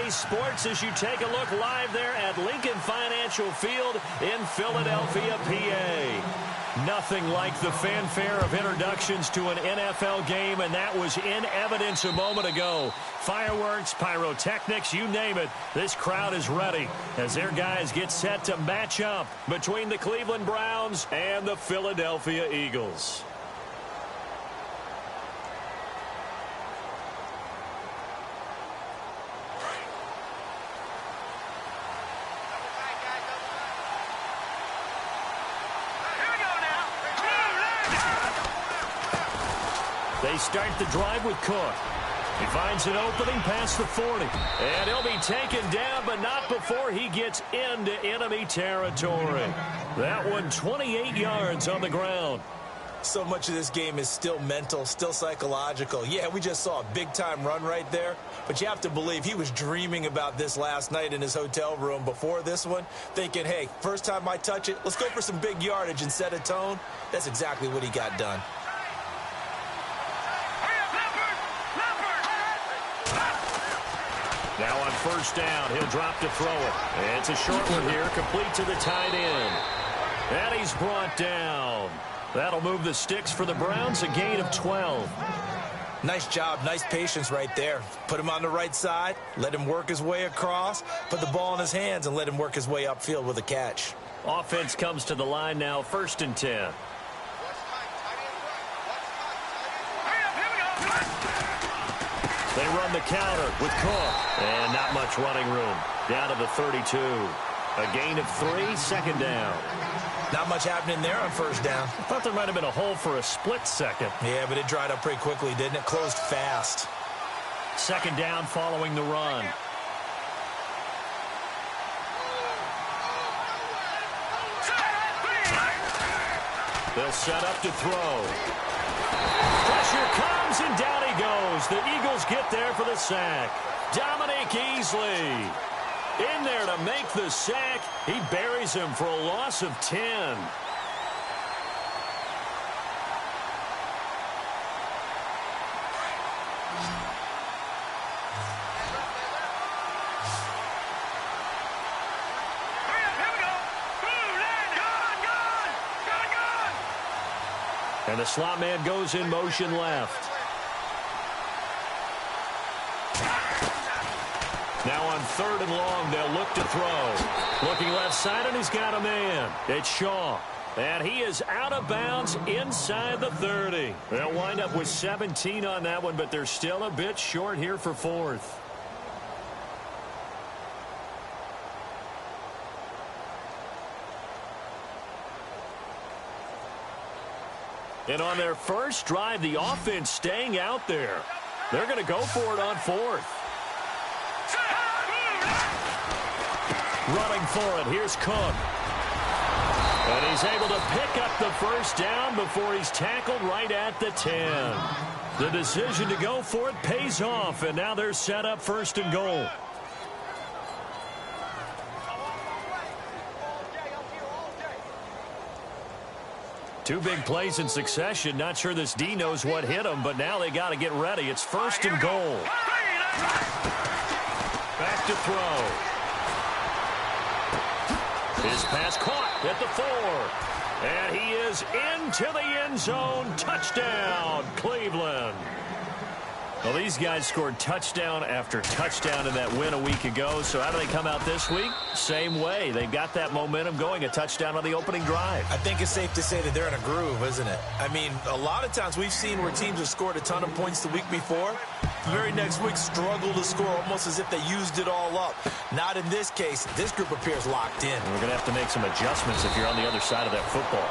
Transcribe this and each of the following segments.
today's sports as you take a look live there at Lincoln Financial Field in Philadelphia, PA. Nothing like the fanfare of introductions to an NFL game, and that was in evidence a moment ago. Fireworks, pyrotechnics, you name it. This crowd is ready as their guys get set to match up between the Cleveland Browns and the Philadelphia Eagles. They start the drive with Cook. He finds an opening past the 40. And he'll be taken down, but not before he gets into enemy territory. That one 28 yards on the ground. So much of this game is still mental, still psychological. Yeah, we just saw a big-time run right there, but you have to believe he was dreaming about this last night in his hotel room before this one, thinking, hey, first time I touch it, let's go for some big yardage and set a tone. That's exactly what he got done. Now on first down, he'll drop to throw it. It's a short one here, complete to the tight end. And he's brought down. That'll move the sticks for the Browns, a gain of 12. Nice job, nice patience right there. Put him on the right side, let him work his way across, put the ball in his hands, and let him work his way upfield with a catch. Offense comes to the line now, 1st and 10. They run the counter with Cook. And not much running room. Down to the 32. A gain of 3, 2nd down. Not much happening there on first down. I thought there might have been a hole for a split second. Yeah, but it dried up pretty quickly, didn't it? Closed fast. 2nd down following the run. They'll set up to throw. Pressure comes, and down he goes. The Eagles get there for the sack. Dominique Easley in there to make the sack. He buries him for a loss of 10. And the slot man goes in motion left. Now on 3rd and long, they'll look to throw. Looking left side, and he's got a man. It's Shaw. And he is out of bounds inside the 30. They'll wind up with 17 on that one, but they're still a bit short here for 4th. And on their first drive, the offense staying out there. They're going to go for it on 4th. Running for it, here's Cook. And he's able to pick up the first down before he's tackled right at the 10. The decision to go for it pays off, and now they're set up 1st and goal. Two big plays in succession. Not sure this D knows what hit him, but now they got to get ready. It's 1st and goal. Back to throw. His pass caught at the 4. And he is into the end zone. Touchdown, Cleveland. Well, these guys scored touchdown after touchdown in that win a week ago. So how do they come out this week? Same way. They've got that momentum going, a touchdown on the opening drive. I think it's safe to say that they're in a groove, isn't it? I mean, a lot of times we've seen where teams have scored a ton of points the week before. The very next week struggle to score almost as if they used it all up. Not in this case. This group appears locked in. And we're going to have to make some adjustments if you're on the other side of that football.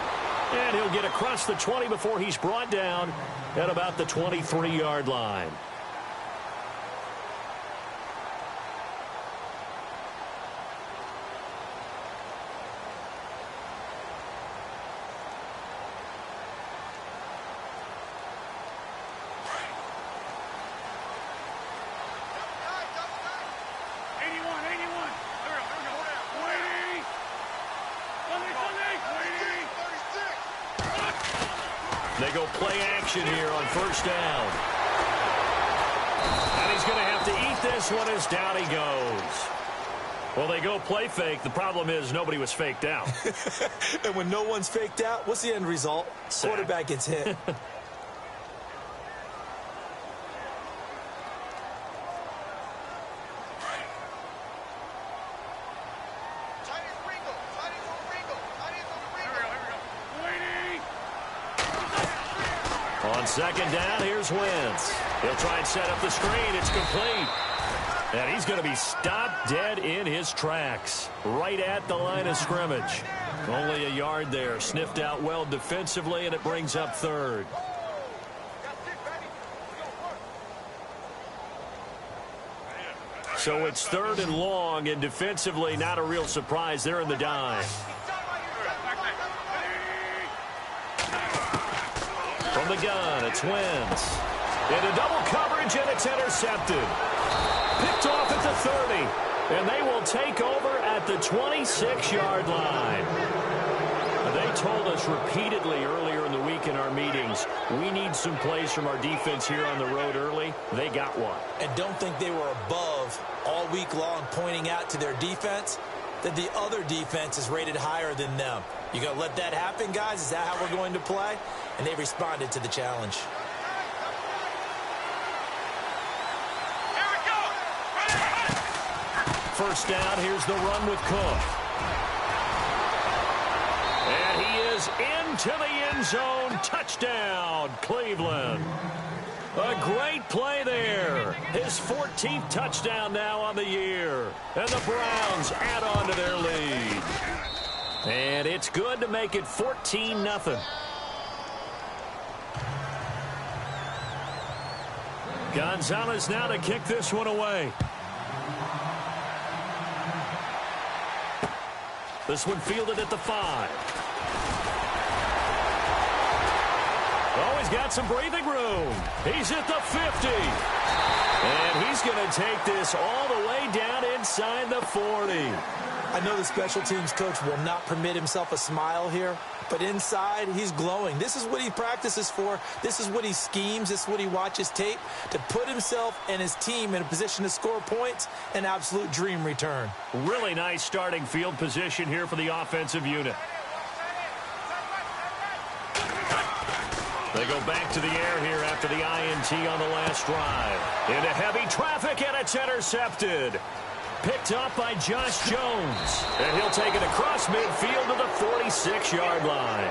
And he'll get across the 20 before he's brought down at about the 23-yard line. They go play action here on first down. And he's going to have to eat this one as down he goes. Well, they go play fake. The problem is nobody was faked out. And when no one's faked out, what's the end result? Sack. Quarterback gets hit. On second down, here's Wentz. He'll try and set up the screen. It's complete. And he's going to be stopped dead in his tracks, right at the line of scrimmage. Only a yard there. Sniffed out well defensively, and it brings up third. So it's third and long, and defensively not a real surprise. They're in the dime. From the gun, it's Wentz. Into double coverage, and it's intercepted. Picked off at the 30, and they will take over at the 26-yard line. They told us repeatedly earlier in the week in our meetings, we need some plays from our defense here on the road early. They got one. And don't think they were above all week long pointing out to their defense that the other defense is rated higher than them. You going to let that happen, guys? Is that how we're going to play? And they responded to the challenge. First down, here's the run with Cook. And he is into the end zone. Touchdown, Cleveland. A great play there. His 14th touchdown now on the year. And the Browns add on to their lead. And it's good to make it 14-0. Gonzalez now to kick this one away. This one fielded at the 5. Oh, he's got some breathing room. He's at the 50. And he's going to take this all the way down inside the 40. I know the special teams coach will not permit himself a smile here, but inside he's glowing. This is what he practices for. This is what he schemes. This is what he watches tape to put himself and his team in a position to score points. An absolute dream return. Really nice starting field position here for the offensive unit. They go back to the air here after the INT on the last drive. Into heavy traffic, and it's intercepted. Picked up by Josh Jones. And he'll take it across midfield to the 46-yard line.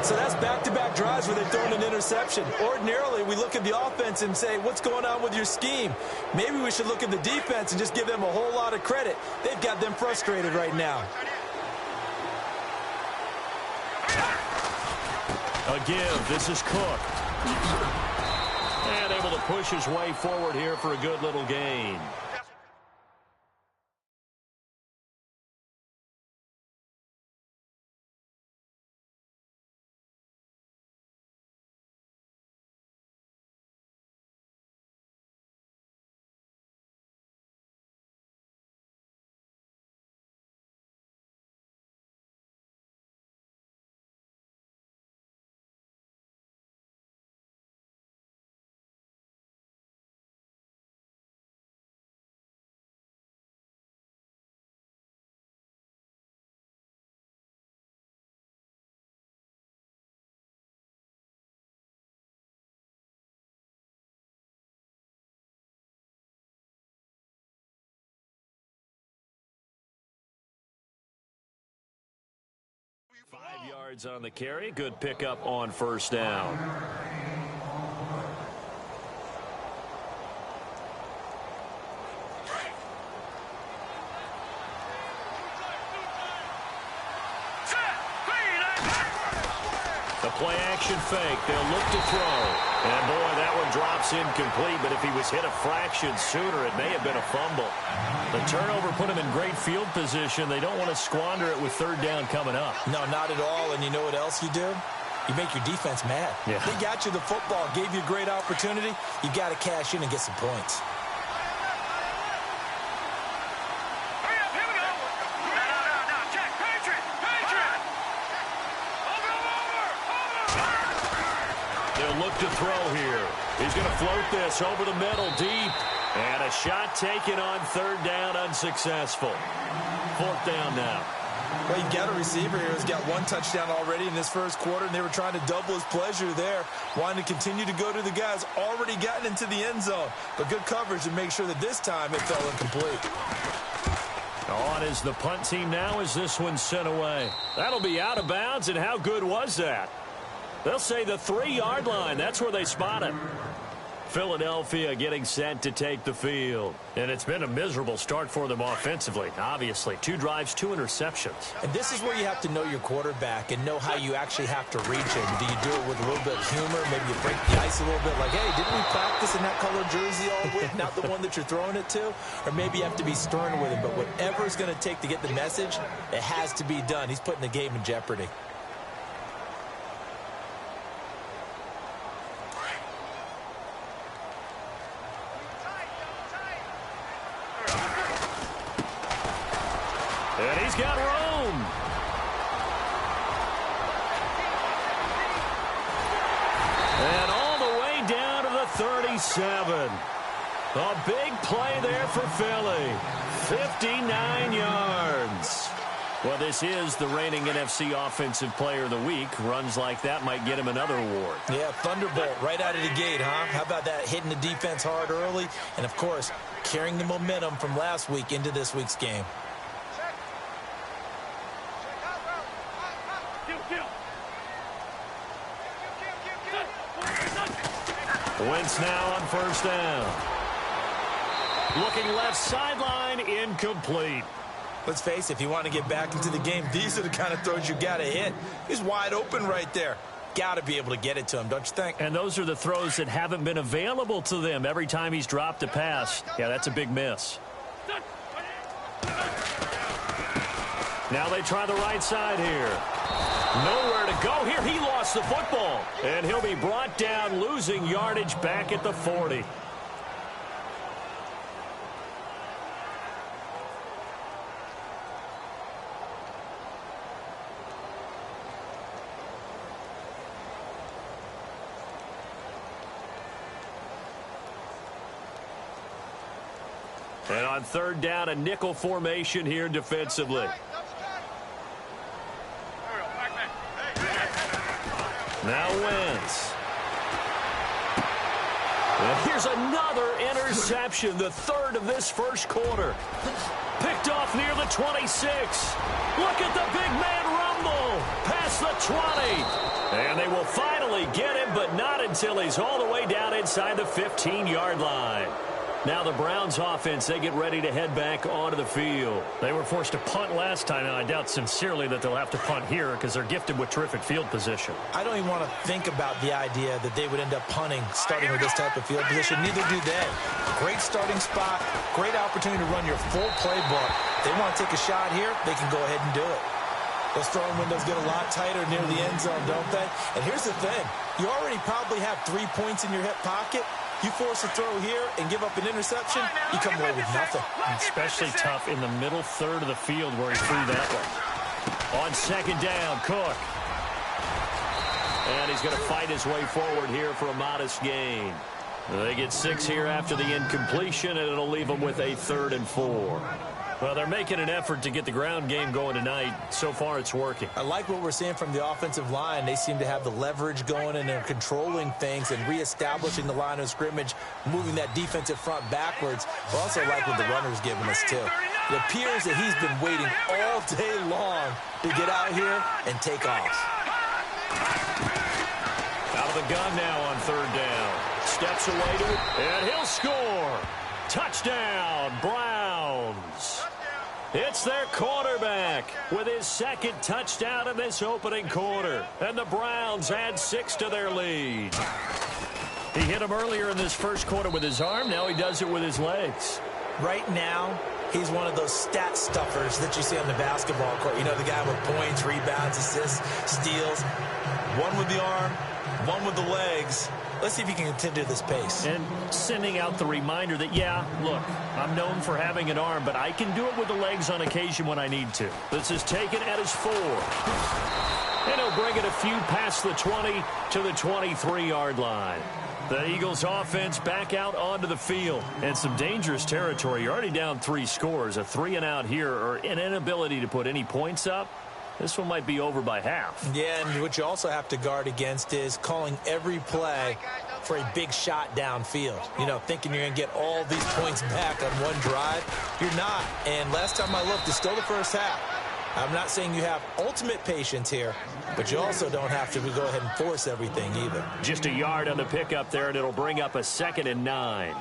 So that's back-to-back drives where they've thrown an interception. Ordinarily, we look at the offense and say, what's going on with your scheme? Maybe we should look at the defense and just give them a whole lot of credit. They've got them frustrated right now. A give. This is Cook. And able to push his way forward here for a good little gain. Five yards on the carry. Good pickup on first down. The play-action fake. They'll look to throw. And, boy, that one drops incomplete. But if he was hit a fraction sooner, it may have been a fumble. The turnover put him in great field position. They don't want to squander it with third down coming up. No, not at all. And you know what else you do? You make your defense mad. Yeah. They got you the football, gave you a great opportunity. You got to cash in and get some points. They'll look to throw here. He's going to float this over the middle deep. And a shot taken on third down, unsuccessful. Fourth down now. Well, you got a receiver here who's got one touchdown already in this first quarter, and they were trying to double his pleasure there, wanting to continue to go to the guys already gotten into the end zone. But good coverage to make sure that this time it fell incomplete. On is the punt team now as this one's sent away. That'll be out of bounds, and how good was that? They'll say the 3-yard line. That's where they spot it. Philadelphia getting set to take the field. And it's been a miserable start for them offensively, obviously. 2 drives, 2 interceptions. And this is where you have to know your quarterback and know how you actually have to reach him. Do you do it with a little bit of humor? Maybe you break the ice a little bit like, hey, didn't we practice in that color jersey all week, not the one that you're throwing it to? Or maybe you have to be stern with him. But whatever it's going to take to get the message, it has to be done. He's putting the game in jeopardy. And he's got room. And all the way down to the 37. A big play there for Philly. 59 yards. Well, this is the reigning NFC Offensive Player of the Week. Runs like that might get him another award. Yeah, thunderbolt right out of the gate, huh? How about that, hitting the defense hard early? And, of course, carrying the momentum from last week into this week's game. Wentz now on first down. Looking left sideline, incomplete. Let's face it, if you want to get back into the game, these are the kind of throws you got to hit. He's wide open right there. Got to be able to get it to him, don't you think? And those are the throws that haven't been available to them every time he's dropped a pass. Yeah, that's a big miss. Now they try the right side here. Nowhere to go here. He lost the football. And he'll be brought down, losing yardage back at the 40. And on third down, a nickel formation here defensively. Now Wentz. And here's another interception, the third of this first quarter. Picked off near the 26. Look at the big man rumble past the 20. And they will finally get him, but not until he's all the way down inside the 15-yard line. Now the Browns offense, they get ready to head back onto the field. They were forced to punt last time, and I doubt sincerely that they'll have to punt here because they're gifted with terrific field position. I don't even want to think about the idea that they would end up punting starting with this type of field position. Neither do they. Great starting spot, great opportunity to run your full playbook. They want to take a shot here, they can go ahead and do it. Those throwing windows get a lot tighter near the end zone, don't they? And here's the thing. You already probably have 3 points in your hip pocket. You force a throw here and give up an interception, you come away with nothing. Especially tough in the middle third of the field where he threw that one. On second down, Cook. And he's going to fight his way forward here for a modest gain. They get 6 here after the incompletion, and it'll leave them with a 3rd and 4. Well, they're making an effort to get the ground game going tonight. So far, it's working. I like what we're seeing from the offensive line. They seem to have the leverage going, and they're controlling things and reestablishing the line of scrimmage, moving that defensive front backwards. I also like what the runner's giving us, too. It appears that he's been waiting all day long to get out here and take off. Out of the gun now on third down. Steps away to it, and he'll score. Touchdown, Browns. It's their quarterback with his 2nd touchdown in this opening quarter. And the Browns add 6 to their lead. He hit him earlier in this first quarter with his arm. Now he does it with his legs. Right now, he's one of those stat stuffers that you see on the basketball court. You know, the guy with points, rebounds, assists, steals. One with the arm, one with the legs. Let's see if he can continue this pace. And sending out the reminder that, yeah, look, I'm known for having an arm, but I can do it with the legs on occasion when I need to. This is taken at his 4. And he'll bring it a few past the 20 to the 23-yard line. The Eagles offense back out onto the field. And some dangerous territory. You're already down 3 scores. A 3-and-out here or an inability to put any points up. This one might be over by half. Yeah, and what you also have to guard against is calling every play for a big shot downfield. You know, thinking you're going to get all these points back on one drive. You're not. And last time I looked, it's still the first half. I'm not saying you have ultimate patience here, but you also don't have to go ahead and force everything either. Just a yard on the pickup there, and it'll bring up a 2nd and 9.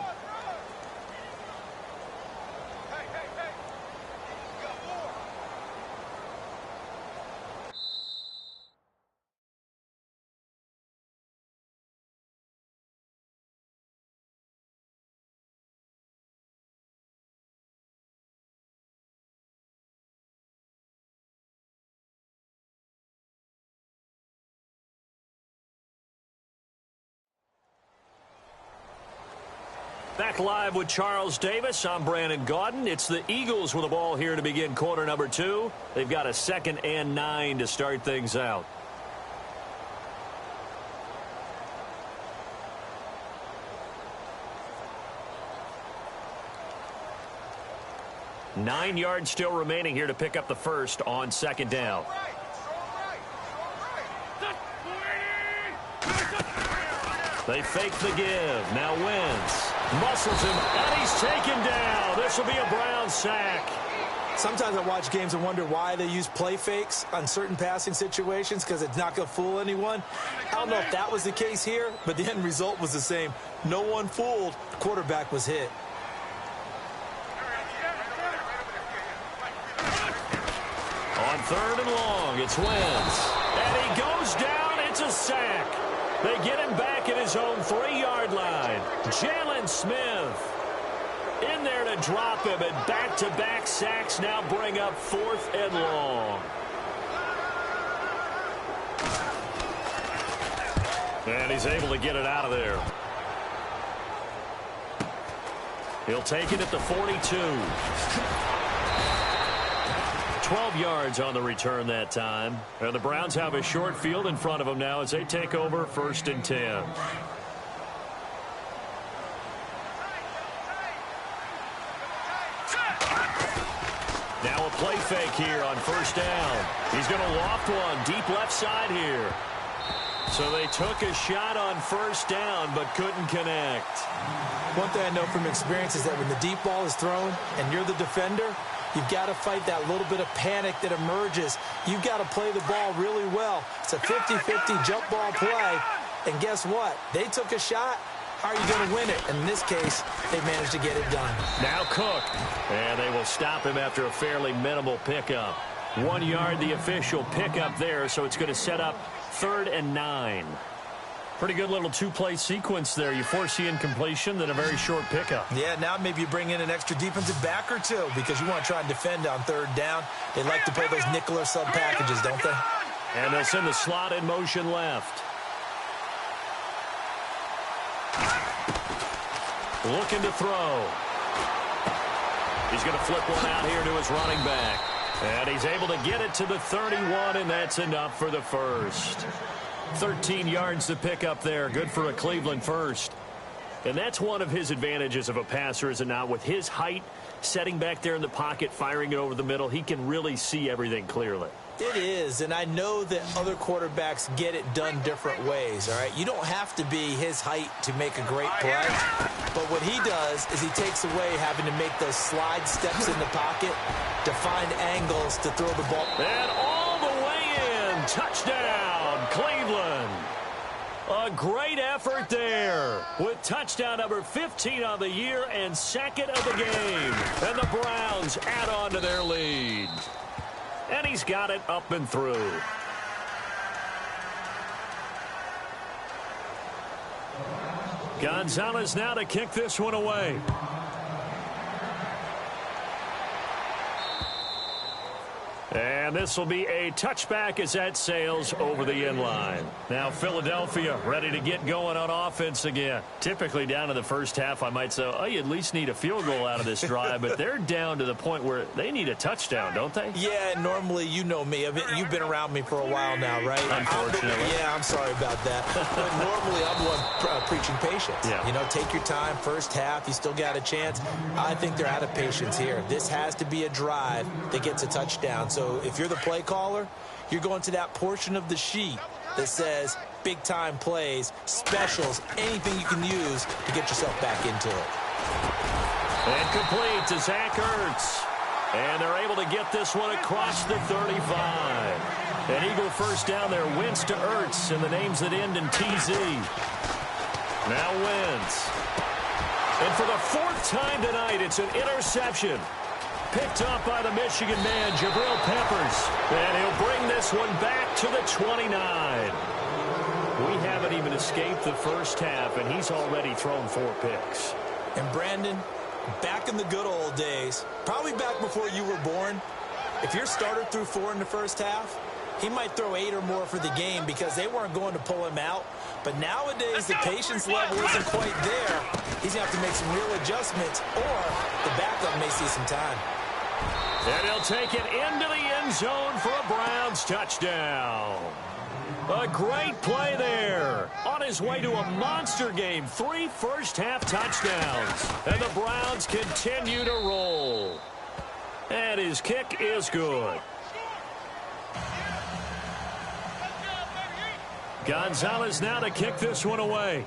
Back live with Charles Davis. I'm Brandon Gaudin. It's the Eagles with the ball here to begin quarter number 2. They've got a 2nd and 9 to start things out. Nine yards still remaining here to pick up the first on 2nd down. They fake the give. Now Wentz muscles him, and he's taken down. This will be a Brown sack. Sometimes I watch games and wonder why they use play fakes on certain passing situations because it's not going to fool anyone. I don't know if that was the case here, but the end result was the same. No one fooled. The quarterback was hit. On 3rd and long, it's Wentz. And he goes down. It's a sack. They get him back at his own 3-yard line. Jalen Smith in there to drop him, and back-to-back sacks now bring up 4th and long. And he's able to get it out of there. He'll take it at the 42. 12 yards on the return that time. And the Browns have a short field in front of them now as they take over 1st and 10. Now a play fake here on 1st down. He's going to loft one deep left side here. So they took a shot on 1st down but couldn't connect. One thing I know from experience is that when the deep ball is thrown and you're the defender, you've got to fight that little bit of panic that emerges. You've got to play the ball really well. It's a 50-50 jump ball play. And guess what? They took a shot. How are you going to win it? In this case, they managed to get it done. Now Cook. And they will stop him after a fairly minimal pickup. 1 yard, the official pickup there, so it's going to set up 3rd and 9. Pretty good little 2-play sequence there. You force the incompletion, then a very short pickup. Yeah, now maybe you bring in an extra defensive back or two because you want to try and defend on 3rd down. They like to play those nickel or sub packages, don't they? And they'll send the slot in motion left. Looking to throw. He's going to flip one out here to his running back. And he's able to get it to the 31, and that's enough for the first. 13 yards to pick up there. Good for a Cleveland first. And that's one of his advantages of a passer, is it not? With his height, setting back there in the pocket, firing it over the middle, he can really see everything clearly. It is, and I know that other quarterbacks get it done different ways, all right? You don't have to be his height to make a great play, but what he does is he takes away having to make those slide steps in the pocket to find angles to throw the ball. And all the way in, touchdown, Cleveland. A great effort there with touchdown number 15 on the year and 2nd of the game. And the Browns add on to their lead. And he's got it up and through. Gonzalez now to kick this one away. And And this will be a touchback as that sails over the end line. Now Philadelphia ready to get going on offense again. Typically down in the first half, I might say, oh, you at least need a field goal out of this drive, but they're down to the point where they need a touchdown, don't they? Yeah, normally, you know me. You've been around me for a while now, right? Unfortunately. I'm sorry about that. But normally, I'm the one preaching patience. Yeah. You know, take your time. First half, you still got a chance. I think they're out of patience here. This has to be a drive that gets a touchdown. So if you're the play caller, you're going to that portion of the sheet that says big-time plays, specials, anything you can use to get yourself back into it. And complete to Zach Ertz. And they're able to get this one across the 35. An Eagle first down there. Wentz to Ertz, and the names that end in TZ. Now Wentz. And for the fourth time tonight, it's an interception. Picked up by the Michigan man, Jabril Peppers. And he'll bring this one back to the 29. We haven't even escaped the first half, and he's already thrown 4 picks. And Brandon, back in the good old days, probably back before you were born, if your starter threw 4 in the first half, he might throw 8 or more for the game because they weren't going to pull him out. But nowadays, the patience level isn't quite there. He's going to have to make some real adjustments, or the backup may see some time. And he'll take it into the end zone for a Browns touchdown. A great play there. On his way to a monster game. 3 first-half touchdowns. And the Browns continue to roll. And his kick is good. Gonzalez now to kick this one away.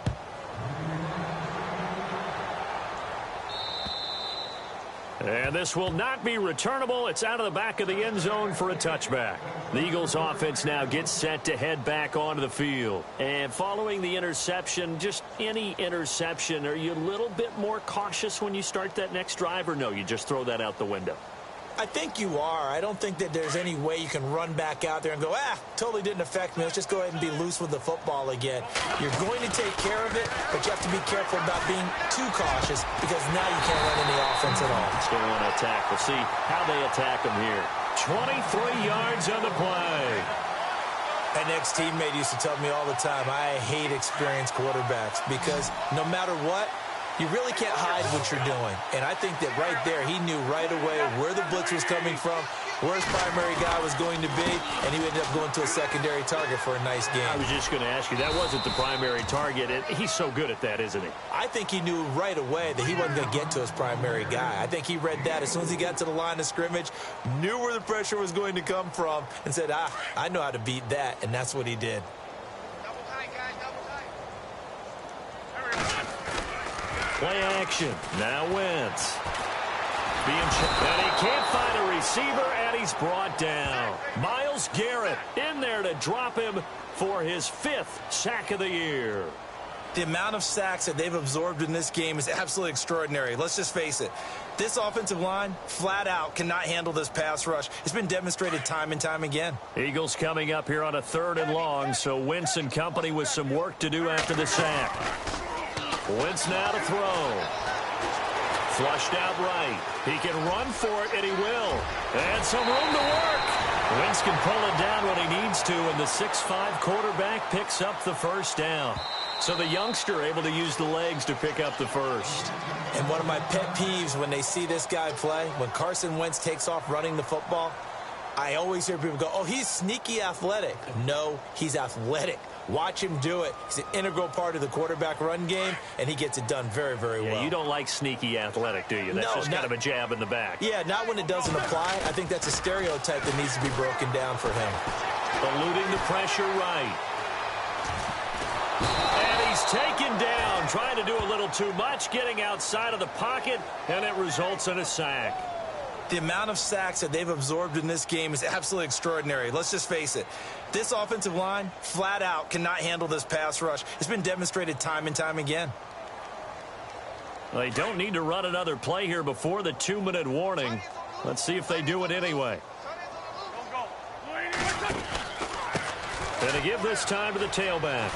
And this will not be returnable. It's out of the back of the end zone for a touchback. The Eagles offense now gets set to head back onto the field. And following the interception, just any interception, are you a little bit more cautious when you start that next drive, or no, you just throw that out the window? I think you are. I don't think that there's any way you can run back out there and go, totally didn't affect me. Let's just go ahead and be loose with the football again. You're going to take care of it, but you have to be careful about being too cautious because now you can't run any offense at all. Still want to attack. We'll see how they attack them here. 23 yards on the play. An ex-teammate used to tell me all the time, I hate experienced quarterbacks because no matter what, you really can't hide what you're doing. And I think that right there, he knew right away where the blitz was coming from, where his primary guy was going to be, and he ended up going to a secondary target for a nice game. I was just going to ask you, that wasn't the primary target. He's so good at that, isn't he? I think he knew right away that he wasn't going to get to his primary guy. I think he read that as soon as he got to the line of scrimmage, knew where the pressure was going to come from, and said, I know how to beat that, and that's what he did. Play action. Now Wentz. And he can't find a receiver, and he's brought down. Myles Garrett in there to drop him for his 5th sack of the year. The amount of sacks that they've absorbed in this game is absolutely extraordinary. Let's just face it. This offensive line, flat out, cannot handle this pass rush. It's been demonstrated time and time again. Eagles coming up here on a 3rd and long, so Wentz and company with some work to do after the sack. Wentz now to throw. Flushed out right. He can run for it, and he will. And some room to work. Wentz can pull it down when he needs to, and the 6'5" quarterback picks up the first down. So the youngster able to use the legs to pick up the first. And one of my pet peeves when they see this guy play, when Carson Wentz takes off running the football, I always hear people go, he's sneaky athletic. No, he's athletic. Watch him do it. He's an integral part of the quarterback run game, and he gets it done very, very well. You don't like sneaky athletic, do you? That's just kind of a jab in the back. Yeah, not when it doesn't apply. I think that's a stereotype that needs to be broken down for him. Eluding the pressure right. And he's taken down, trying to do a little too much, getting outside of the pocket, and it results in a sack. The amount of sacks that they've absorbed in this game is absolutely extraordinary. Let's just face it. This offensive line, flat out, cannot handle this pass rush. It's been demonstrated time and time again. They don't need to run another play here before the 2-minute warning. Let's see if they do it anyway. And to give this time to the tailback.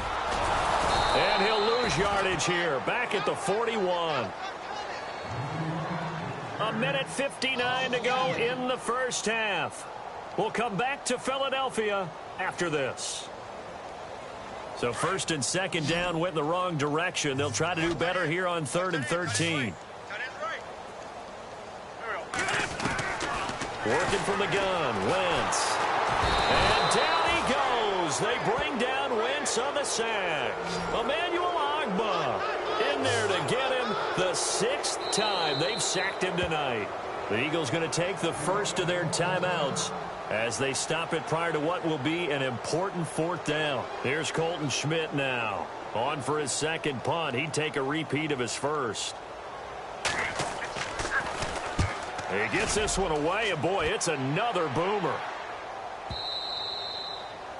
And he'll lose yardage here, back at the 41. 1:59 to go in the first half. We'll come back to Philadelphia after this. So first and second down went in the wrong direction. They'll try to do better here on 3rd and 13. Working from the gun, Wentz. And down he goes. They bring down Wentz on the sack. Emmanuel Ogbah in there to get him the 6th time they've sacked him tonight. The Eagles going to take the first of their timeouts as they stop it prior to what will be an important 4th down. Here's Colton Schmidt now. On for his second punt. He'd take a repeat of his first. He gets this one away, and boy, it's another boomer.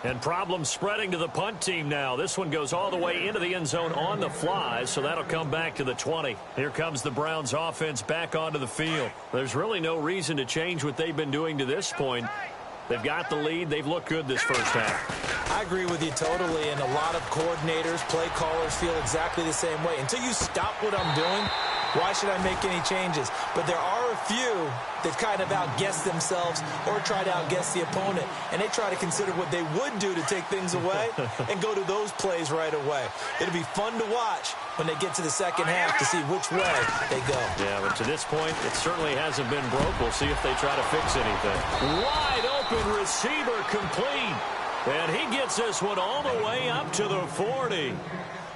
And problems spreading to the punt team now. This one goes all the way into the end zone on the fly, so that'll come back to the 20. Here comes the Browns offense back onto the field. There's really no reason to change what they've been doing to this point. They've got the lead. They've looked good this first half. I agree with you totally, and a lot of coordinators, play callers feel exactly the same way. Until you stop what I'm doing, why should I make any changes? But there are a few that kind of outguess themselves or try to outguess the opponent, and they try to consider what they would do to take things away and go to those plays right away. It'll be fun to watch when they get to the second half to see which way they go. Yeah, but to this point, it certainly hasn't been broke. We'll see if they try to fix anything. Wide open receiver complete. And he gets this one all the way up to the 40.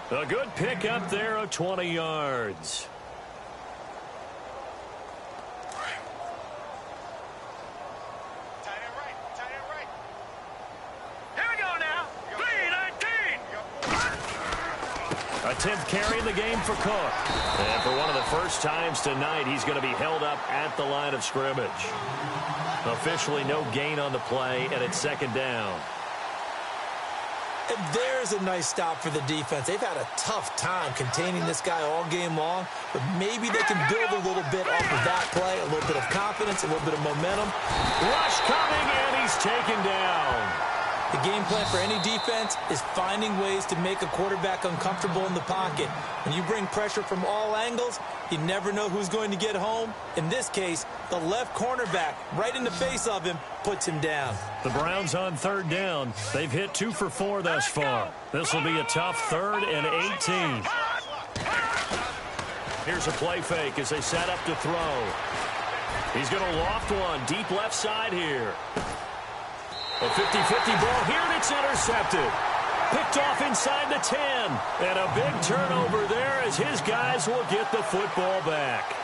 A good pickup there of 20 yards. A 10th carry in the game for Cook. And for one of the first times tonight, he's going to be held up at the line of scrimmage. Officially no gain on the play, and it's second down. And there's a nice stop for the defense. They've had a tough time containing this guy all game long, but maybe they can build a little bit off of that play, a little bit of confidence, a little bit of momentum. Rush coming, and he's taken down. The game plan for any defense is finding ways to make a quarterback uncomfortable in the pocket. When you bring pressure from all angles, you never know who's going to get home. In this case, the left cornerback, right in the face of him, puts him down. The Browns on 3rd down. They've hit 2 for 4 thus far. This will be a tough 3rd and 18. Here's a play fake as they set up to throw. He's going to loft one deep left side here. A 50-50 ball here, and it's intercepted. Picked off inside the 10. And a big turnover there as his guys will get the football back.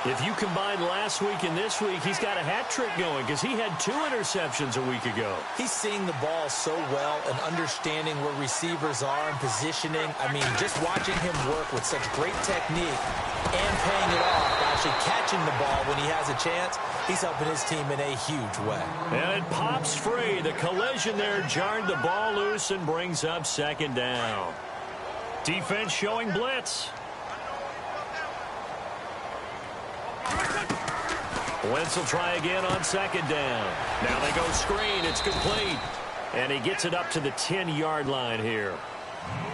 If you combine last week and this week, he's got a hat trick going because he had 2 interceptions a week ago. He's seeing the ball so well and understanding where receivers are and positioning. I mean, just watching him work with such great technique and paying it off, actually catching the ball when he has a chance, he's helping his team in a huge way. And it pops free. The collision there jarred the ball loose and brings up second down. Defense showing blitz. Wentz will try again on second down. Now they go screen. It's complete. And he gets it up to the 10-yard line here.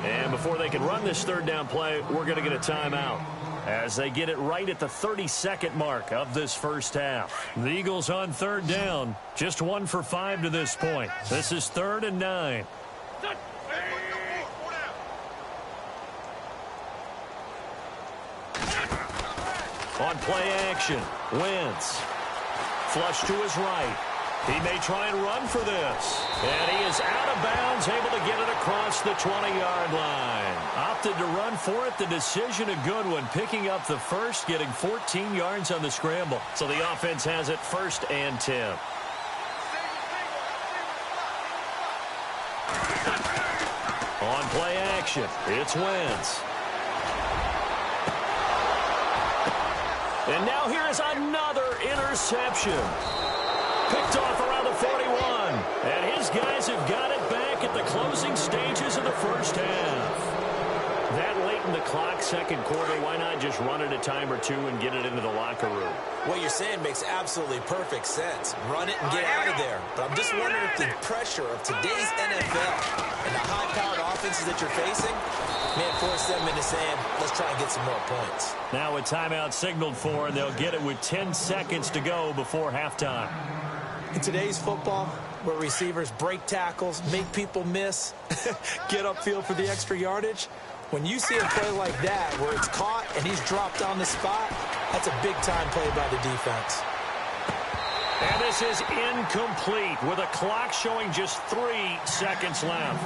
And before they can run this 3rd down play, we're going to get a timeout as they get it right at the 32nd mark of this first half. The Eagles on 3rd down. Just 1 for 5 to this point. This is 3rd and 9. On play action, Wentz. Flush to his right. He may try and run for this. And he is out of bounds, able to get it across the 20-yard line. Opted to run for it. The decision a good one. Picking up the first, getting 14 yards on the scramble. So the offense has it 1st and 10. On play action, it's Wentz. And now here is another interception. Picked off around the 41. And his guys have got it back at the closing stages of the first half. That late in the clock, second quarter, why not just run it a time or 2 and get it into the locker room? What you're saying makes absolutely perfect sense. Run it and get out of there. But I'm just wondering if the pressure of today's NFL and the high-powered offenses that you're facing may force them into saying, let's try and get some more points. Now a timeout signaled for, and they'll get it with 10 seconds to go before halftime. In today's football, where receivers break tackles, make people miss, get upfield for the extra yardage, when you see a play like that where it's caught and he's dropped on the spot, that's a big-time play by the defense. And this is incomplete with a clock showing just 3 seconds left.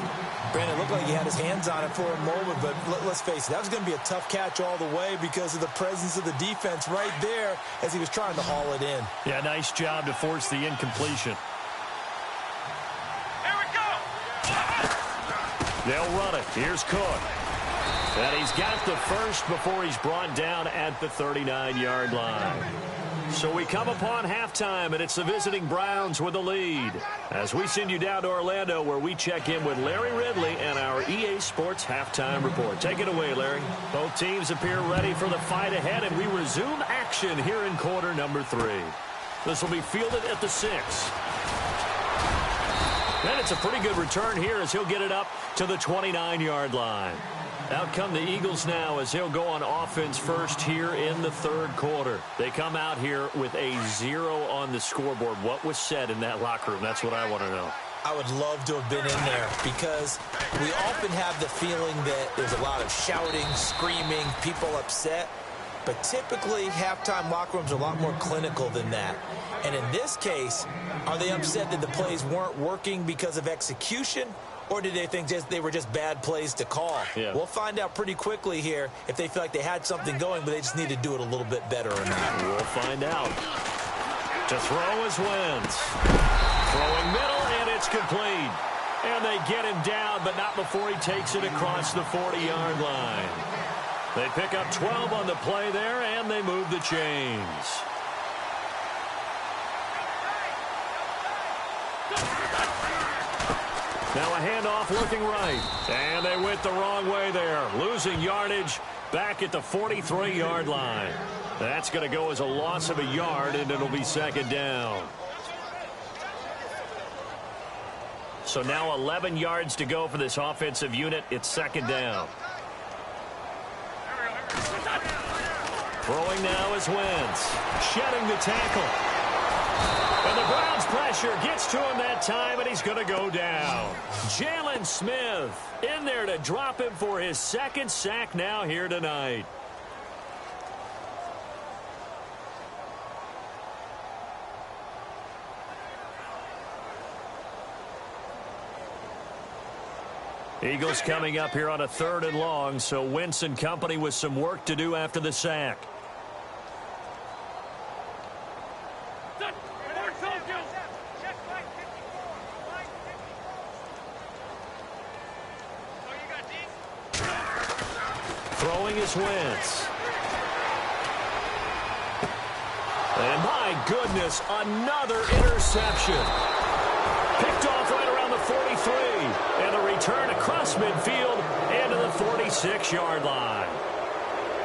Brandon, it looked like he had his hands on it for a moment, but let's face it, that was going to be a tough catch all the way because of the presence of the defense right there as he was trying to haul it in. Yeah, nice job to force the incompletion. Here we go! They'll run it. Here's Cook. And he's got the first before he's brought down at the 39-yard line. So we come upon halftime, and it's the visiting Browns with the lead. As we send you down to Orlando, where we check in with Larry Ridley and our EA Sports Halftime Report. Take it away, Larry. Both teams appear ready for the fight ahead, and we resume action here in quarter number 3. This will be fielded at the 6. And it's a pretty good return here as he'll get it up to the 29-yard line. Out come the Eagles now as he'll go on offense first here in the third quarter. They come out here with a 0 on the scoreboard. What was said in that locker room? That's what I want to know. I would love to have been in there because we often have the feeling that there's a lot of shouting, screaming, people upset. But typically, halftime locker rooms are a lot more clinical than that. And in this case, are they upset that the plays weren't working because of execution? Or did they think they were just bad plays to call? Yeah. We'll find out pretty quickly here if they feel like they had something going, but they just need to do it a little bit better or not. We'll find out. To throw is Wentz. Throwing middle, and it's complete. And they get him down, but not before he takes it across the 40-yard line. They pick up 12 on the play there, and they move the chains. Now a handoff looking right. And they went the wrong way there. Losing yardage back at the 43-yard line. That's going to go as a loss of a yard, and it'll be second down. So now 11 yards to go for this offensive unit. It's second down. Throwing now is Wentz. Shedding the tackle. And the Browns pressure gets to him that time, and he's going to go down. Jalen Smith in there to drop him for his second sack now here tonight. Eagles coming up here on a 3rd and long, so Wentz and company with some work to do after the sack. Throwing is Wentz. And my goodness, another interception. Picked off right around the 43. And a return across midfield and to the 46-yard line.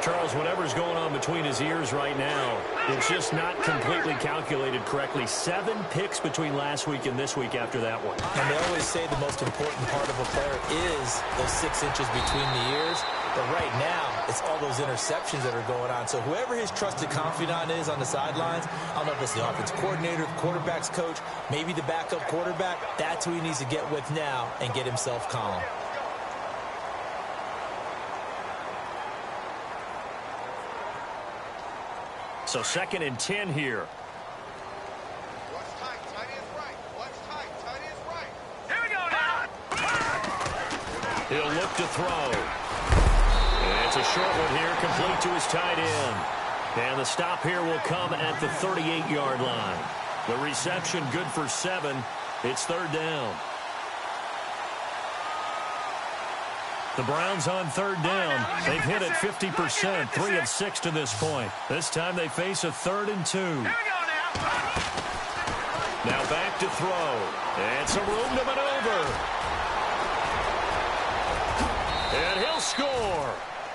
Charles, whatever's going on between his ears right now, it's just not completely calculated correctly. 7 picks between last week and this week after that one. And they always say the most important part of a player is those 6 inches between the ears. But right now, it's all those interceptions that are going on. So whoever his trusted confidant is on the sidelines, I don't know if it's the offense coordinator, the quarterback's coach, maybe the backup quarterback, that's who he needs to get with now and get himself calm. So 2nd and 10 here. What's tight? Tight is right. What's tight? Tight is right. Here we go now. He'll look to throw. And it's a short one here, complete to his tight end. And the stop here will come at the 38-yard line. The reception good for 7. It's 3rd down. The Browns on 3rd down. They've hit it 50%, 3 of 6 to this point. This time they face a 3rd and 2. Here we go now. Now back to throw. And some room to maneuver. And he'll score.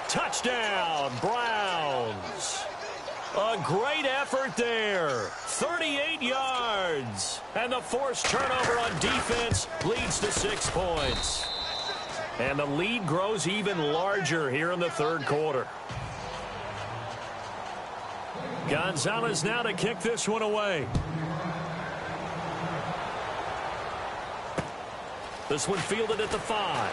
Touchdown, Browns. A great effort there. 38 yards. And the forced turnover on defense leads to 6 points. And the lead grows even larger here in the 3rd quarter. Gonzalez now to kick this one away. This one fielded at the 5.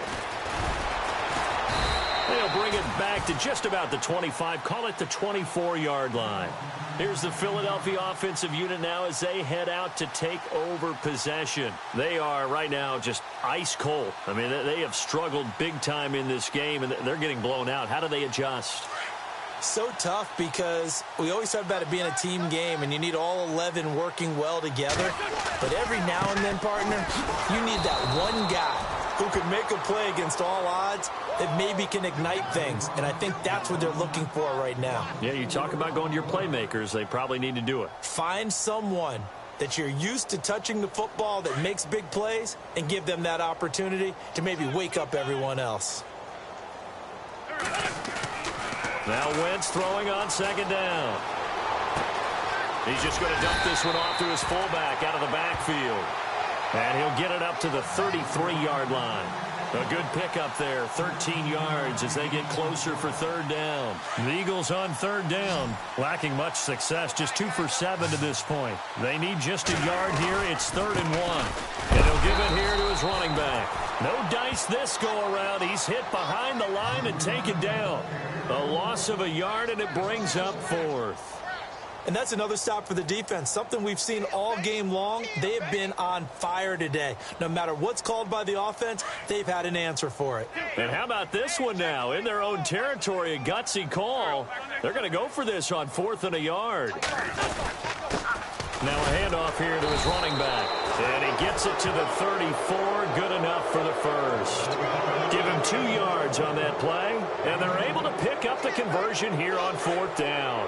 They'll bring it back to just about the 25. Call it the 24-yard line. Here's the Philadelphia offensive unit now as they head out to take over possession. They are right now just ice cold. I mean, they have struggled big time in this game, and they're getting blown out. How do they adjust? So tough because we always talk about it being a team game, and you need all 11 working well together. But every now and then, partner, you need that one guy who can make a play against all odds that maybe can ignite things. And I think that's what they're looking for right now. Yeah, you talk about going to your playmakers. They probably need to do it. Find someone that you're used to touching the football that makes big plays and give them that opportunity to maybe wake up everyone else. Now Wentz throwing on second down. He's just going to dump this one off to his fullback out of the backfield. And he'll get it up to the 33-yard line. A good pickup there, 13 yards as they get closer for third down. The Eagles on third down, lacking much success, just 2 for 7 to this point. They need just a yard here. It's 3rd and 1. And he'll give it here to his running back. No dice this go around. He's hit behind the line and taken down. A loss of a yard, and it brings up 4th. And that's another stop for the defense, something we've seen all game long. They have been on fire today. No matter what's called by the offense, they've had an answer for it. And how about this one now? In their own territory, a gutsy call. They're going to go for this on 4th and a yard. Now a handoff here to his running back. And he gets it to the 34. Good enough for the first. Give him 2 yards on that play. And they're able to pick up the conversion here on 4th down.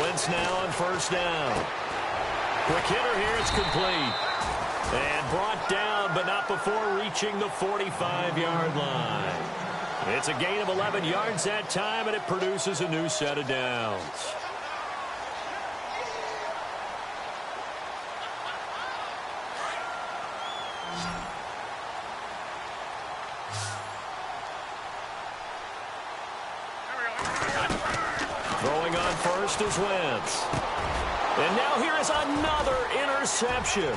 Wentz now on first down. Quick hitter here. It's complete. And brought down, but not before reaching the 45-yard line. It's a gain of 11 yards that time, and it produces a new set of downs. Throwing on first is Wentz. And now here is another interception.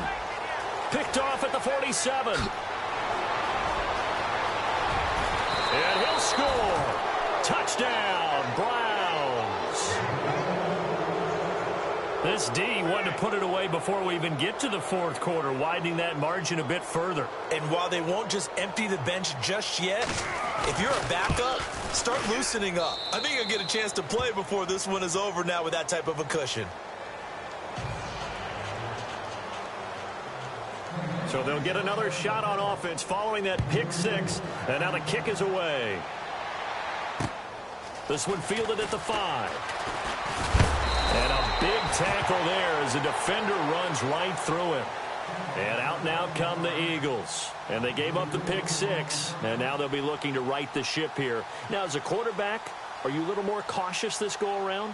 Picked off at the 47. And he'll score. Touchdown, Browns. This D wanted to put it away before we even get to the 4th quarter, widening that margin a bit further. And while they won't just empty the bench just yet, if you're a backup, start loosening up. I think you'll get a chance to play before this one is over now with that type of a cushion. So they'll get another shot on offense following that pick 6. And now the kick is away. This one fielded at the 5. And a big tackle there as the defender runs right through him. And out now come the Eagles. And they gave up the pick 6. And now they'll be looking to right the ship here. Now, as a quarterback, are you a little more cautious this go around?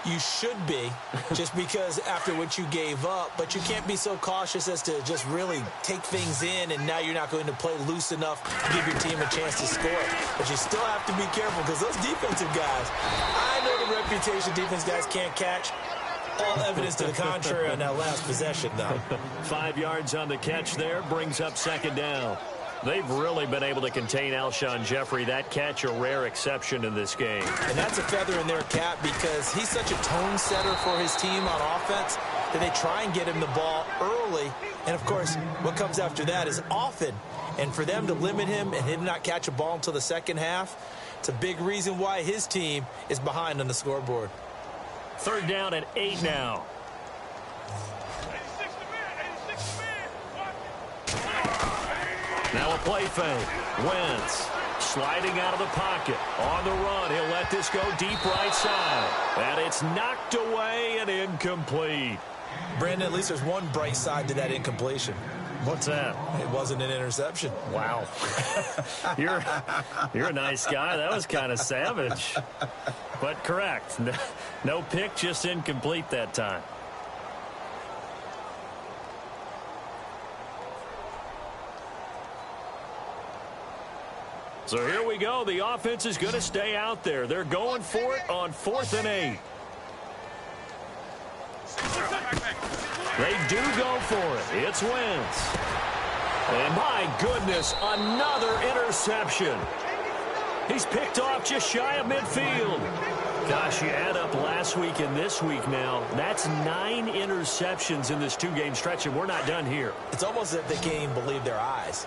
You should be, just because after what you gave up, but you can't be so cautious as to just really take things in, and now you're not going to play loose enough to give your team a chance to score. But you still have to be careful because those defensive guys, I know the reputation defense guys can't catch. All evidence to the contrary on that last possession, though. 5 yards on the catch there, brings up second down. They've really been able to contain Alshon Jeffrey. That catch a rare exception in this game. And that's a feather in their cap because he's such a tone setter for his team on offense that they try and get him the ball early. And, of course, what comes after that is often. And for them to limit him and him not catch a ball until the second half, it's a big reason why his team is behind on the scoreboard. 3rd down and 8 now. Now a play fake. Wentz sliding out of the pocket. On the run, he'll let this go deep right side. And it's knocked away and incomplete. Brandon, at least there's one bright side to that incompletion. What's that? It wasn't an interception. Wow. You're a nice guy. That was kind of savage. But correct. No pick, just incomplete that time. So here we go. The offense is going to stay out there. They're going for it on 4th and 8. They do go for it. It's Wentz. And my goodness, another interception. He's picked off just shy of midfield. Gosh, you add up last week and this week now. That's 9 interceptions in this 2-game stretch, and we're not done here. It's almost as if they can't even believe their eyes.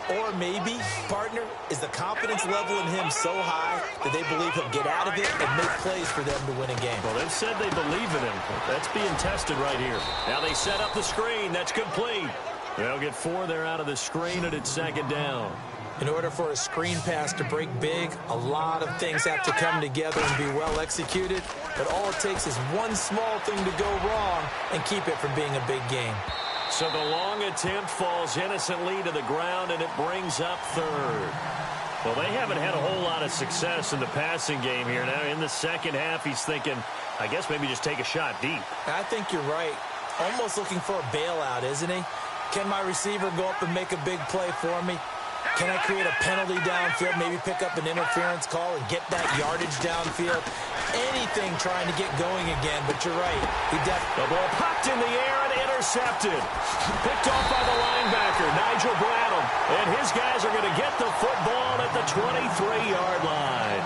Or maybe, partner, is the confidence level in him so high that they believe he'll get out of it and make plays for them to win a game. Well, they've said they believe in him. That's being tested right here. Now they set up the screen. That's complete. They'll get 4 there out of the screen, and it's 2nd down. In order for a screen pass to break big, a lot of things have to come together and be well executed. But all it takes is one small thing to go wrong and keep it from being a big game. So the long attempt falls innocently to the ground, and it brings up 3rd. Well, they haven't had a whole lot of success in the passing game here. Now, in the second half, he's thinking, I guess maybe just take a shot deep. I think you're right. Almost looking for a bailout, isn't he? Can my receiver go up and make a big play for me? Can I create a penalty downfield, maybe pick up an interference call and get that yardage downfield? Anything trying to get going again, but you're right. The ball popped in the air and intercepted. Picked off by the linebacker, Nigel Bradham. And his guys are going to get the football at the 23-yard line.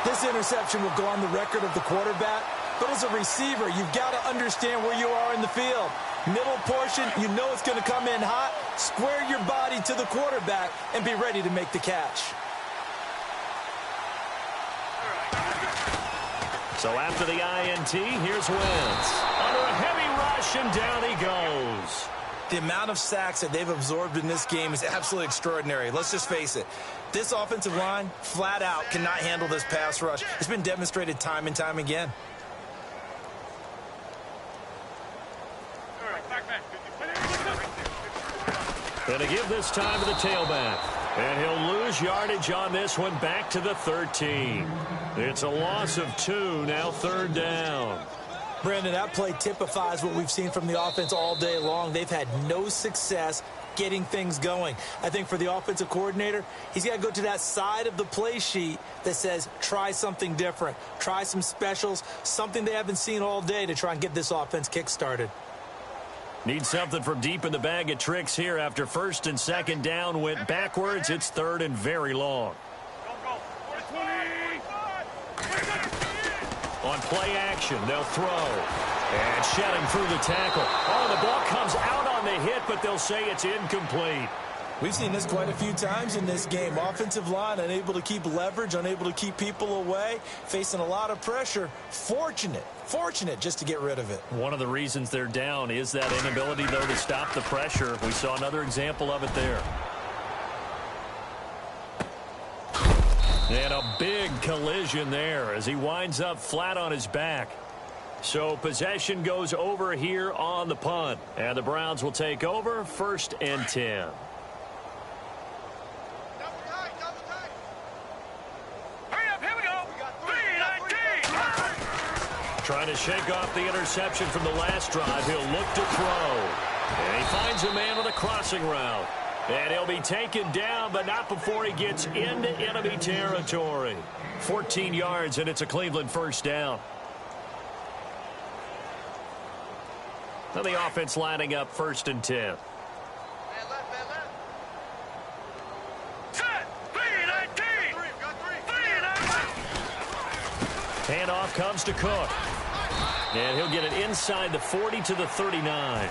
This interception will go on the record of the quarterback, but as a receiver, you've got to understand where you are in the field. Middle portion, you know it's going to come in hot. Square your body to the quarterback and be ready to make the catch. So after the INT, here's Wentz. Under a heavy rush, and down he goes. The amount of sacks that they've absorbed in this game is absolutely extraordinary. Let's just face it. This offensive line, flat out, cannot handle this pass rush. It's been demonstrated time and time again. Going to give this time to the tailback. And he'll lose yardage on this one, back to the 13. It's a loss of 2, now 3rd down. Brandon, that play typifies what we've seen from the offense all day long. They've had no success getting things going. I think for the offensive coordinator, he's got to go to that side of the play sheet that says try something different. Try some specials, something they haven't seen all day to try and get this offense kick-started. Need something from deep in the bag of tricks here after 1st and 2nd down went backwards. It's 3rd and very long. On play action, they'll throw. And shedding through the tackle. Oh, the ball comes out on the hit, but they'll say it's incomplete. We've seen this quite a few times in this game. Offensive line unable to keep leverage, unable to keep people away, facing a lot of pressure. Fortunate just to get rid of it. One of the reasons they're down is that inability, though, to stop the pressure. We saw another example of it there. And a big collision there as he winds up flat on his back. So possession goes over here on the punt. And the Browns will take over, 1st and 10. Trying to shake off the interception from the last drive. He'll look to throw. And he finds a man with a crossing route. And he'll be taken down, but not before he gets into enemy territory. 14 yards, and it's a Cleveland 1st down. Now the offense lining up 1st and 10. Handoff comes to Cook. And he'll get it inside the 40 to the 39.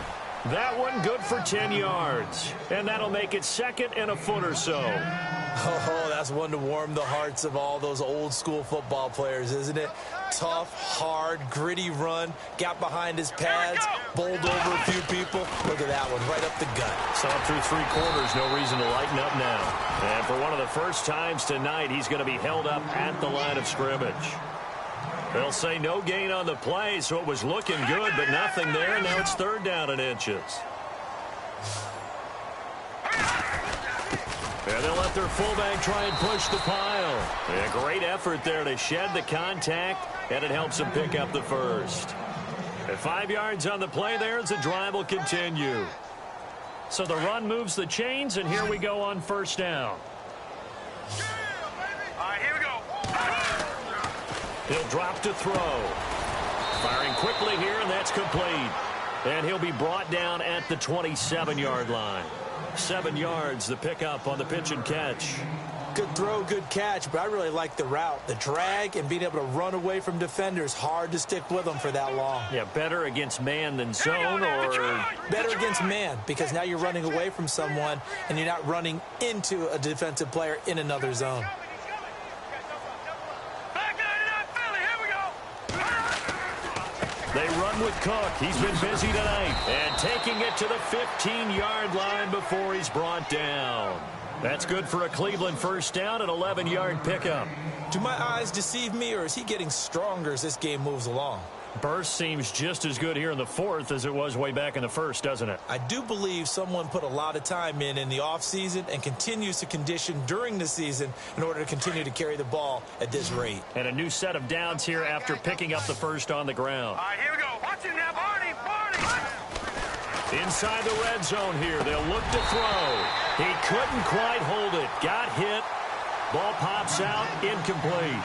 That one good for 10 yards. And that'll make it 2nd and a foot or so. Oh, that's one to warm the hearts of all those old school football players, isn't it? Tough, hard, gritty run. Got behind his pads, bowled over a few people. Look at that one, right up the gut. Saw it through 3 quarters, no reason to lighten up now. And for one of the first times tonight, he's going to be held up at the line of scrimmage. They'll say no gain on the play, so it was looking good, but nothing there. Now it's 3rd down and inches. And they'll let their fullback try and push the pile. And a great effort there to shed the contact, and it helps him pick up the 1st. At 5 yards on the play there as the drive will continue. So the run moves the chains, and here we go on 1st down. All right, here we go. He'll drop to throw. Firing quickly here, and that's complete. And he'll be brought down at the 27-yard line. 7 yards, the pickup on the pitch and catch. Good throw, good catch, but I really like the route. The drag and being able to run away from defenders, hard to stick with them for that long. Yeah, better against man than zone, or better against man, because now you're running away from someone and you're not running into a defensive player in another zone. They run with Cook. He's been busy tonight. And taking it to the 15-yard line before he's brought down. That's good for a Cleveland first down, an 11-yard pickup. Do my eyes deceive me, or is he getting stronger as this game moves along? Burst seems just as good here in the fourth as it was way back in the first, doesn't it? I do believe someone put a lot of time in the offseason and continues to condition during the season in order to continue to carry the ball at this rate. And a new set of downs here after picking up the first on the ground. All right, here we go. Watch it now, Barney. Inside the red zone here, they'll look to throw. He couldn't quite hold it. Got hit. Ball pops out, incomplete.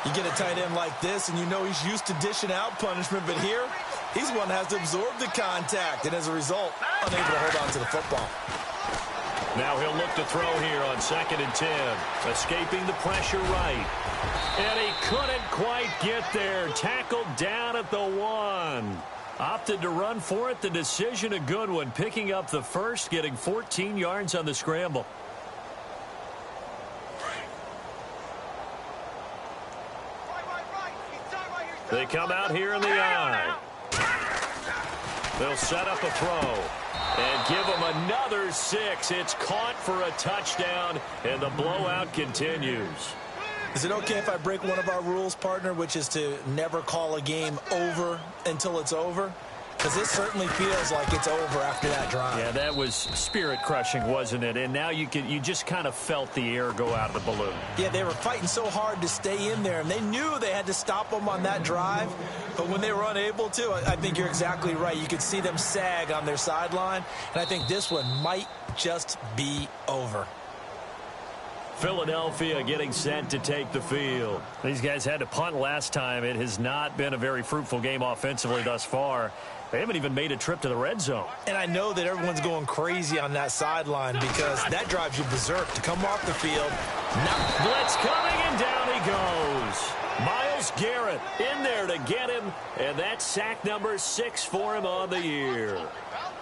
You get a tight end like this, and you know he's used to dishing out punishment, but here, he's one that has to absorb the contact, and as a result, unable to hold on to the football. Now he'll look to throw here on 2nd and 10. Escaping the pressure right. And he couldn't quite get there. Tackled down at the 1. Opted to run for it. The decision a good one. Picking up the first, getting 14 yards on the scramble. They come out here in the eye. They'll set up a throw and give them another 6. It's caught for a touchdown, and the blowout continues. Is it okay if I break one of our rules, partner, which is to never call a game over until it's over? Because this certainly feels like it's over after that drive. Yeah, that was spirit-crushing, wasn't it? And now you just kind of felt the air go out of the balloon. Yeah, they were fighting so hard to stay in there, and they knew they had to stop them on that drive. But when they were unable to, I think you're exactly right. You could see them sag on their sideline, and I think this one might just be over. Philadelphia getting set to take the field. These guys had to punt last time. It has not been a very fruitful game offensively thus far. They haven't even made a trip to the red zone. And I know that everyone's going crazy on that sideline because that drives you berserk to come off the field. Now, blitz coming, and down he goes. Myles Garrett in there to get him, and that's sack number 6 for him on the year.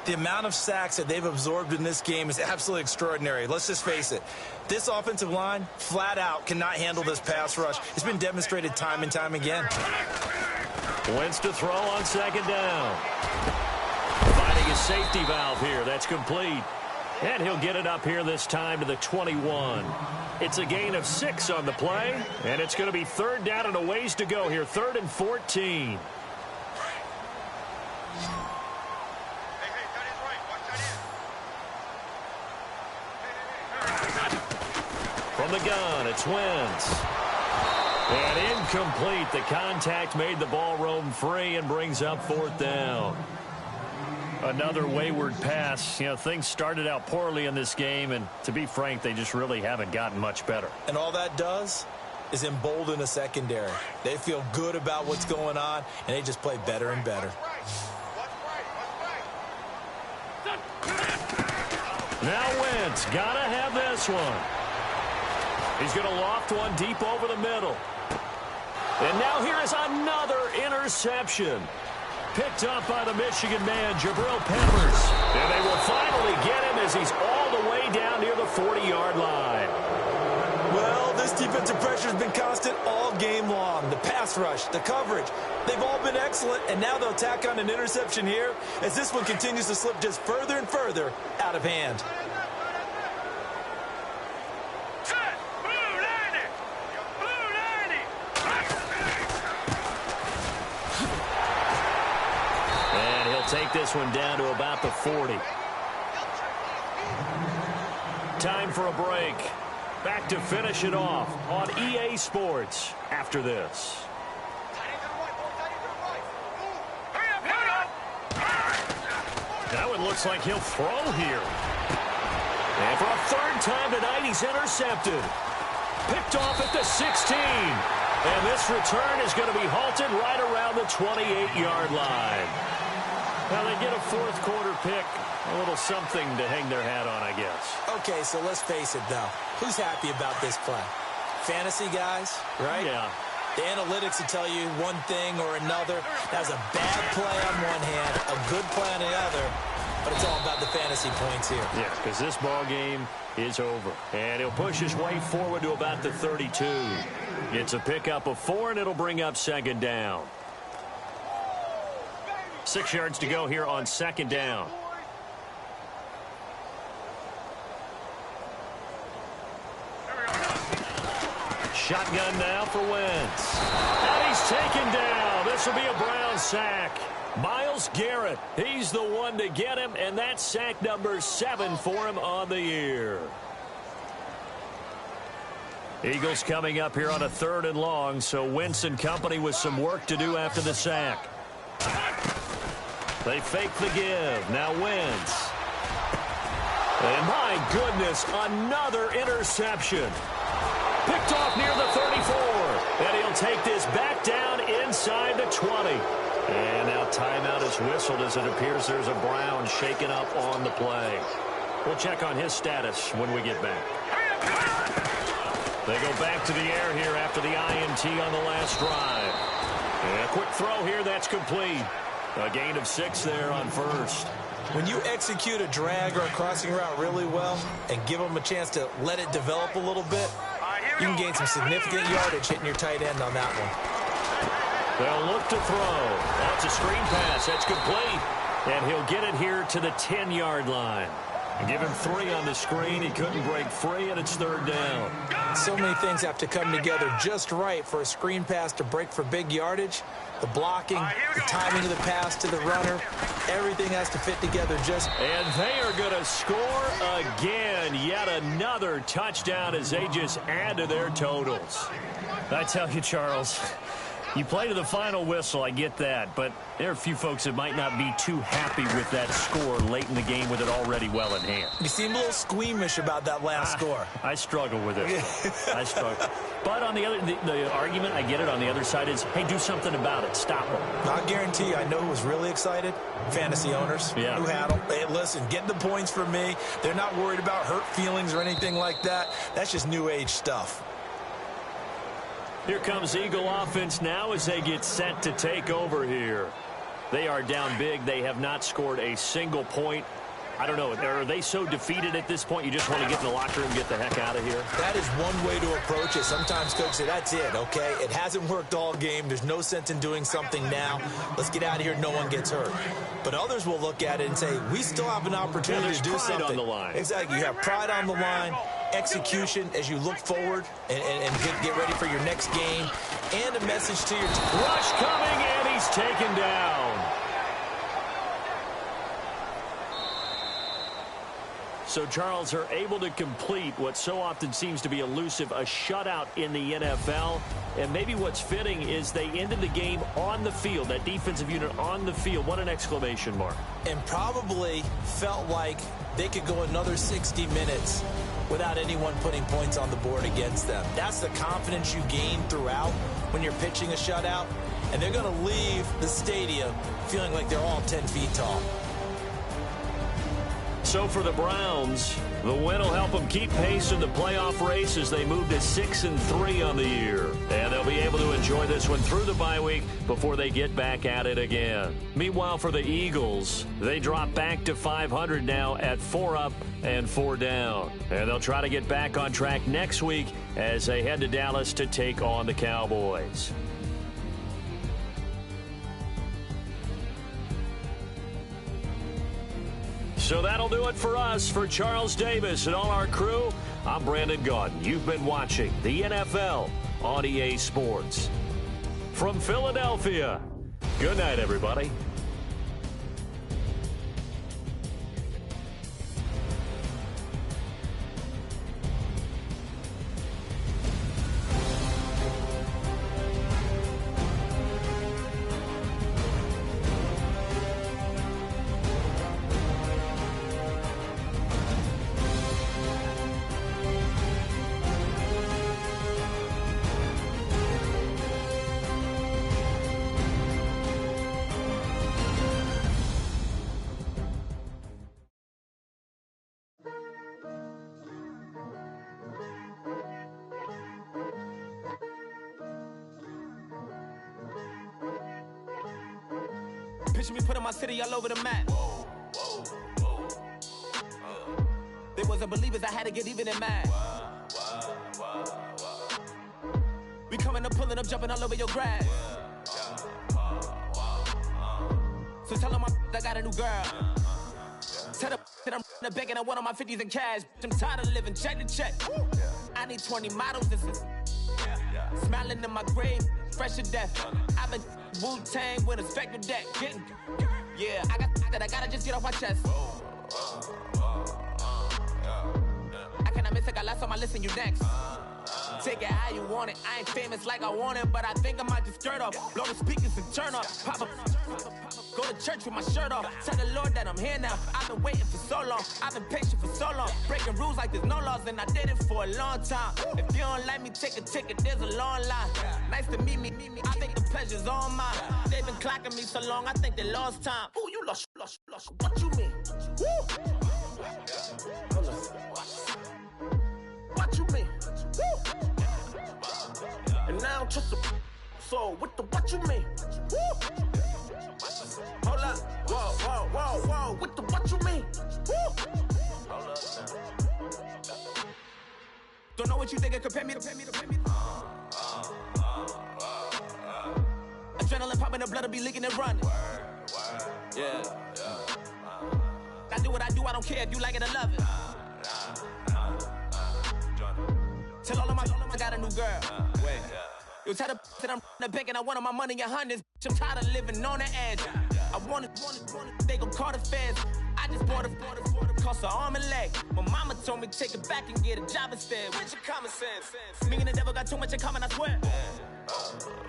The amount of sacks that they've absorbed in this game is absolutely extraordinary. Let's just face it. This offensive line, flat out, cannot handle this pass rush. It's been demonstrated time and time again. Wentz to throw on 2nd down. Finding a safety valve here. That's complete. And he'll get it up here this time to the 21. It's a gain of 6 on the play. And it's going to be 3rd down and a ways to go here. 3rd and 14. From the gun, it's Wentz. And incomplete. The contact made the ball roam free and brings up 4th down. Another wayward pass. You know, things started out poorly in this game, and to be frank, they just really haven't gotten much better. And all that does is embolden a secondary. They feel good about what's going on, and they just play better and better. Now Wentz, gotta have this one. He's going to loft one deep over the middle. And now here is another interception. Picked up by the Michigan man, Jabril Peppers. And they will finally get him as he's all the way down near the 40-yard line. Well, this defensive pressure has been constant all game long. The pass rush, the coverage, they've all been excellent, and now they'll tack on an interception here as this one continues to slip just further and further out of hand. Take this one down to about the 40. Time for a break. Back to finish it off on EA Sports after this. That one looks like he'll throw here. And for a 3rd time tonight, he's intercepted. Picked off at the 16. And this return is going to be halted right around the 28-yard line. Now, they get a fourth quarter pick. A little something to hang their hat on, I guess. Okay, so let's face it, though. Who's happy about this play? Fantasy guys, right? Yeah. The analytics will tell you one thing or another. That's a bad play on one hand, a good play on the other, but it's all about the fantasy points here. Yeah, because this ball game is over. And he'll push his way forward to about the 32. It's a pickup of 4, and it'll bring up second down. 6 yards to go here on second down. Shotgun now for Wentz. And he's taken down. This will be a Brown sack. Myles Garrett, he's the one to get him, and that's sack number 7 for him on the year. Eagles coming up here on a 3rd and long, so Wentz and company with some work to do after the sack. They fake the give. Now Wentz. And my goodness, another interception. Picked off near the 34. And he'll take this back down inside the 20. And now timeout is whistled as it appears there's a Brown shaken up on the play. We'll check on his status when we get back. They go back to the air here after the INT on the last drive. And a quick throw here, that's complete. A gain of 6 there on first. When you execute a drag or a crossing route really well and give them a chance to let it develop a little bit, you can gain some significant yardage hitting your tight end on that one. They'll look to throw. That's a screen pass. That's complete. And he'll get it here to the 10-yard line. Give him 3 on the screen. He couldn't break free, and it's 3rd down. So many things have to come together just right for a screen pass to break for big yardage. The blocking, the timing of the pass to the runner, everything has to fit together just. And they are going to score again. Yet another touchdown as they just add to their totals. I tell you, Charles, you play to the final whistle, I get that, but there are a few folks that might not be too happy with that score late in the game with it already well in hand. You seem a little squeamish about that last score. I struggle with it. I struggle. But on the other, the argument, I get it, on the other side is, hey, do something about it. Stop them. I'll guarantee you, I know who was really excited. Fantasy owners who had them. Hey, listen, get the points for me. They're not worried about hurt feelings or anything like that. That's just new age stuff. Here comes Eagle offense now as they get set to take over here. They are down big. They have not scored a single point. I don't know. Are they so defeated at this point you just want to get in the locker room and get the heck out of here? That is one way to approach it. Sometimes coaches say, that's it, okay? It hasn't worked all game. There's no sense in doing something now. Let's get out of here. No one gets hurt. But others will look at it and say, we still have an opportunity to do something. On the line. Exactly. You have pride on the line, execution as you look forward and get ready for your next game, and a message to your team. Rush coming, and he's taken down. So Charles are able to complete what so often seems to be elusive, a shutout in the NFL. And maybe what's fitting is they ended the game on the field, that defensive unit on the field. What an exclamation mark. And probably felt like they could go another 60 minutes without anyone putting points on the board against them. That's the confidence you gain throughout when you're pitching a shutout. And they're going to leave the stadium feeling like they're all 10 feet tall. So for the Browns, the win will help them keep pace in the playoff race as they move to 6-3 on the year. And they'll be able to enjoy this one through the bye week before they get back at it again. Meanwhile, for the Eagles, they drop back to 500 now at 4 up and 4 down. And they'll try to get back on track next week as they head to Dallas to take on the Cowboys. So that'll do it for us. For Charles Davis and all our crew, I'm Brandon Gaudin. You've been watching the NFL on EA Sports. From Philadelphia, good night, everybody. Picture me putting my city all over the map. They wasn't believers, I had to get even and mad. We coming up, pulling up, jumping all over your grass. So tell them I got a new girl. Tell them that I'm in the bank and I want all my 50s in cash. I'm tired of living check to check. I need 20 models. This is smiling in my grave, fresh to death. I've been Wu-Tang with a spectral deck. Getting, yeah, I gotta just get off my chest. I cannot miss it, I last on my list and you next. Take it how you want it. I ain't famous like I want it, but I think I might just skirt off. Blow the speakers and turn off. Pop up, go to church with my shirt off. Tell the Lord that I'm here now. I've been waiting for so long. I've been patient for so long. Breaking rules like there's no laws, and I did it for a long time. If you don't like me, take a ticket. There's a long line. Nice to meet me. I think the pleasure's all mine. They've been clocking me so long, I think they lost time. Ooh, you lost. What you mean? Woo! What you mean? Woo! And now I'm just a so what you mean? Woo! Hold up, whoa, what you mean? Woo! Don't know what you think it compare me to. Adrenaline popping, the blood will be leaking and running. Yeah. I do what I do, I don't care if you like it or love it. Tell all of my I got a new girl. Wait. You tell the that I'm in the bank and I want all my money in hundreds. I'm tired of living on the edge. I want it, they gon' call the feds. I just bought a cost an arm and leg. My mama told me take it back and get a job instead. Where's your common sense? Me and the devil got too much in common, I swear.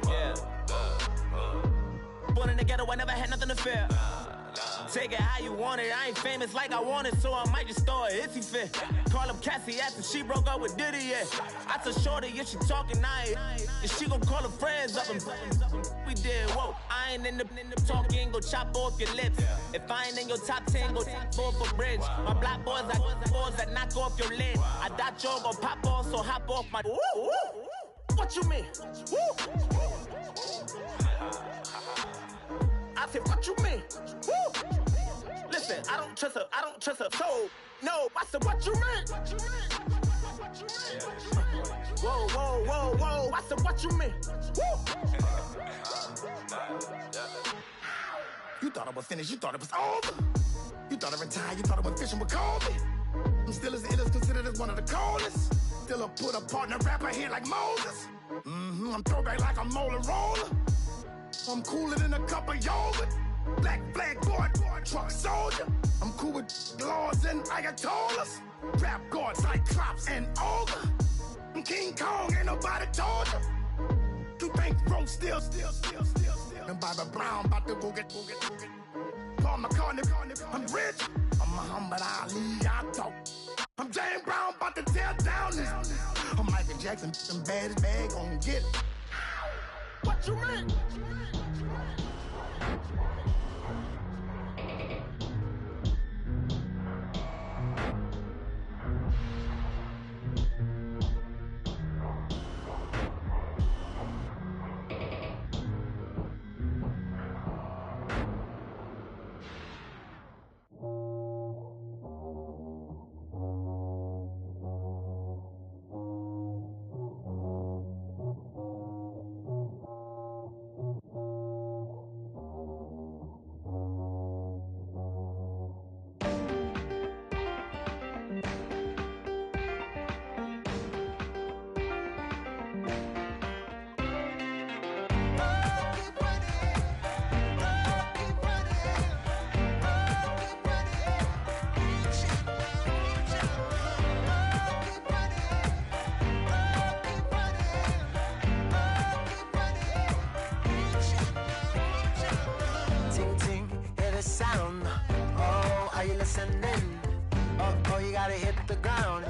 Yeah. Born in the ghetto, I never had nothing to fear. Take it how you want it. I ain't famous like I want it, so I might just throw a iffy fit. Call up Cassie after she broke up with Diddy, yeah. I told Shorty if she talking, and she gon' call her friends up and we did, whoa. I ain't in the talking, go chop off your lips. If I ain't in your top 10, go tap off a bridge. My black boys that knock off your lid. I doubt you're gon' pop off, so hop off my. What you mean? I said, what you mean? Woo! Listen, I don't trust her. So, no, I said, what you mean? Whoa. I said, what you mean? Woo! You thought I was finished, you thought it was over. You thought I retired, you thought I went fishing with Kobe. I'm still as ill as considered as one of the coldest. Still a put a partner rapper here like Moses. I'm throwback like I'm Mola Roller. I'm cooler than a cup of yogurt. Black flag boy, truck soldier. I'm cool with laws and Ayatollahs. Rap God, Cyclops and Olga. I'm King Kong, ain't nobody told you. You think Rose still. And Bobby Brown about to go get. Paul McCartney, I'm rich. I'm Muhammad Ali, I talk. I'm James Brown, about to tear down this. I'm Michael Jackson, them bad gon' get. What you mean? Sound. Oh, are you listening? Oh, you gotta hit the ground.